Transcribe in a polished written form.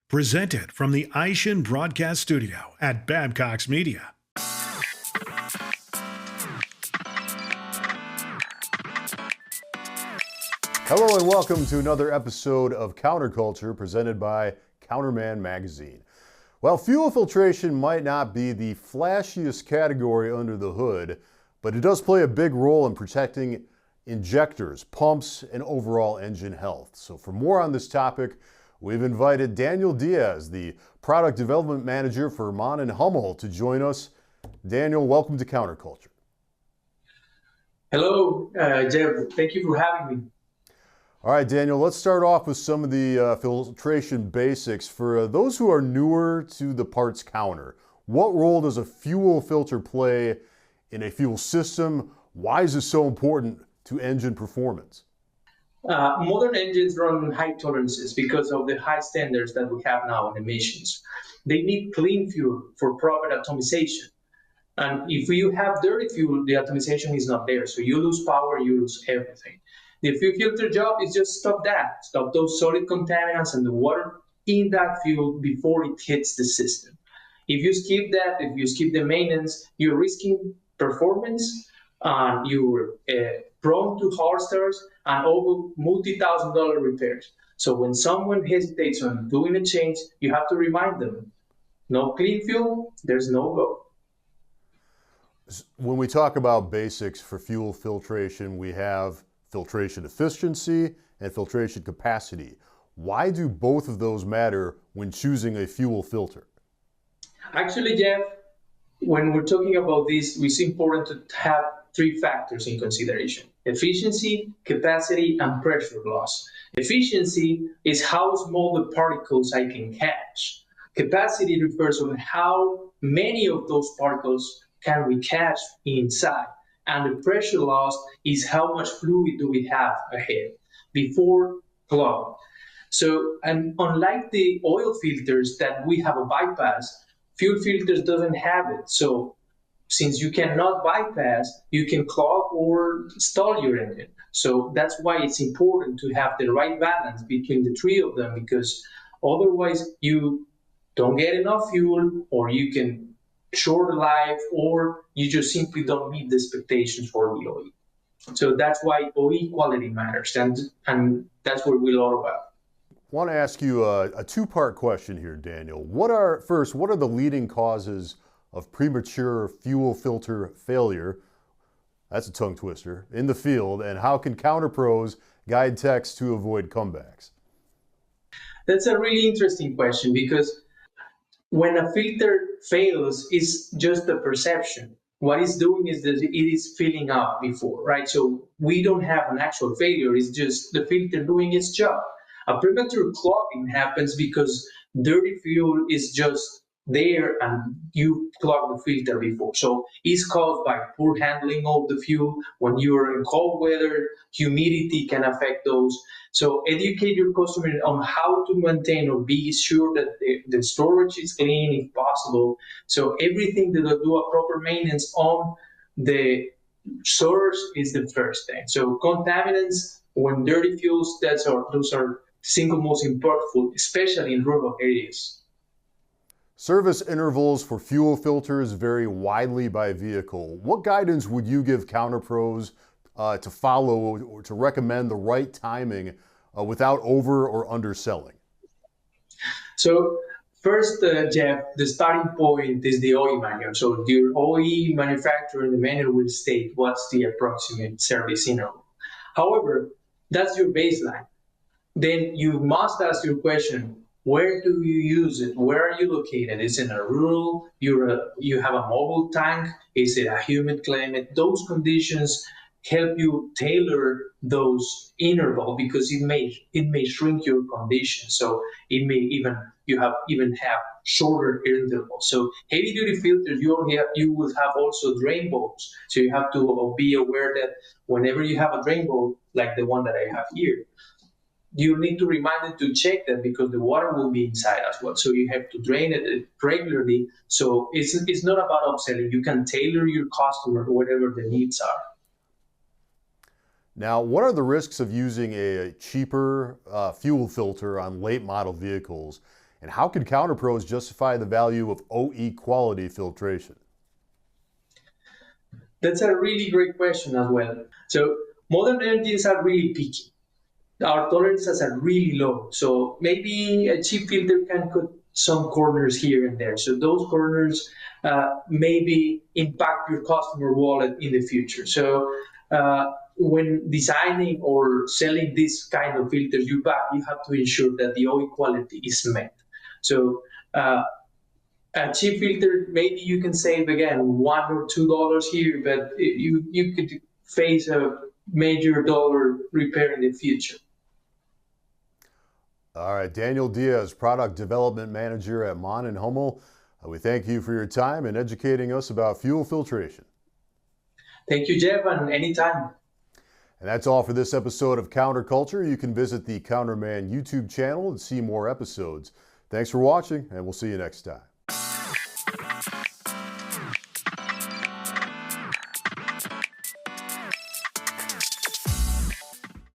Presented from the Aishin Broadcast Studio at Babcock's Media. Hello and welcome to another episode of Counterculture presented by Counterman Magazine. Well, fuel filtration might not be the flashiest category under the hood, but it does play a big role in protecting injectors, pumps, and overall engine health. So for more on this topic, we've invited Daniel Diaz, the Product Development Manager for MANN+HUMMEL, to join us. Daniel, welcome to Counterculture. Hello, Jeff. Thank you for having me. All right, Daniel, let's start off with some of the filtration basics. For those who are newer to the parts counter, what role does a fuel filter play in a fuel system? Why is this so important to engine performance? Modern engines run high tolerances because of the high standards that we have now in emissions. They need clean fuel for proper atomization. And if you have dirty fuel, the atomization is not there. So you lose power, you lose everything. The fuel filter job is just stop those solid contaminants and the water in that fuel before it hits the system. If you skip that, if you skip the maintenance, you're risking performance, and you're prone to hard starts and over multi-$1,000 repairs. So when someone hesitates on doing a change, you have to remind them, no clean fuel, there's no go. When we talk about basics for fuel filtration, we have filtration efficiency and filtration capacity. Why do both of those matter when choosing a fuel filter? Actually, Jeff, when we're talking about this, it's important to have three factors in consideration: efficiency, capacity, and pressure loss. Efficiency is how small the particles I can catch. Capacity refers to how many of those particles can we catch inside. And the pressure loss is how much fluid do we have ahead before clogging. So, and unlike the oil filters that we have a bypass, fuel filters doesn't have it. So since you cannot bypass, you can clog or stall your engine. So that's why it's important to have the right balance between the three of them, because otherwise you don't get enough fuel, or you can short life, or you just simply don't meet the expectations for the OE. So that's why OE quality matters, and that's what we're all about. I want to ask you a two-part question here, Daniel. What are the leading causes of premature fuel filter failure, that's a tongue twister, in the field, and how can counter pros guide techs to avoid comebacks? That's a really interesting question, because when a filter fails, it's just a perception. What it's doing is that it is filling up before, right? So we don't have an actual failure, it's just the filter doing its job. A premature clogging happens because dirty fuel is just there and you clog the filter before. So it's caused by poor handling of the fuel. When you're in cold weather, humidity can affect those. So educate your customer on how to maintain or be sure that the storage is clean if possible. So everything that will do a proper maintenance on the source is the first thing. So contaminants, when dirty fuels, those are single most important, especially in rural areas. Service intervals for fuel filters vary widely by vehicle. What guidance would you give counter pros to follow or to recommend the right timing without over or underselling? So first, Jeff, the starting point is the OE manual. So your OE manufacturer in the manual will state what's the approximate service interval. However, that's your baseline. Then you must ask your question, where do you use it? Where are you located? Is it a rural? You have a mobile tank? Is it a humid climate? Those conditions help you tailor those interval, because it may shrink your condition. So it may you have shorter intervals. So heavy duty filters, you will have also drain bolts. So you have to be aware that whenever you have a drain bolt like the one that I have here, you need to remind it to check that, because the water will be inside as well. So you have to drain it regularly. So it's not about upselling. You can tailor your customer to whatever the needs are. Now, what are the risks of using a cheaper fuel filter on late model vehicles And how can counterpros justify the value of OE quality filtration? That's a really great question as well. So modern engines are really picky. Our tolerances are really low. So maybe a cheap filter can cut some corners here and there. So those corners maybe impact your customer wallet in the future. So when designing or selling this kind of filters you have to ensure that the OE quality is met. So a cheap filter, maybe you can save again $1 or $2 here, but you could face a major dollar repair in the future. All right, Daniel Diaz, Product Development Manager at MANN+HUMMEL. We thank you for your time and educating us about fuel filtration. Thank you, Jeff, and anytime. And that's all for this episode of Counterculture. You can visit the Counterman YouTube channel and see more episodes. Thanks for watching, and we'll see you next time.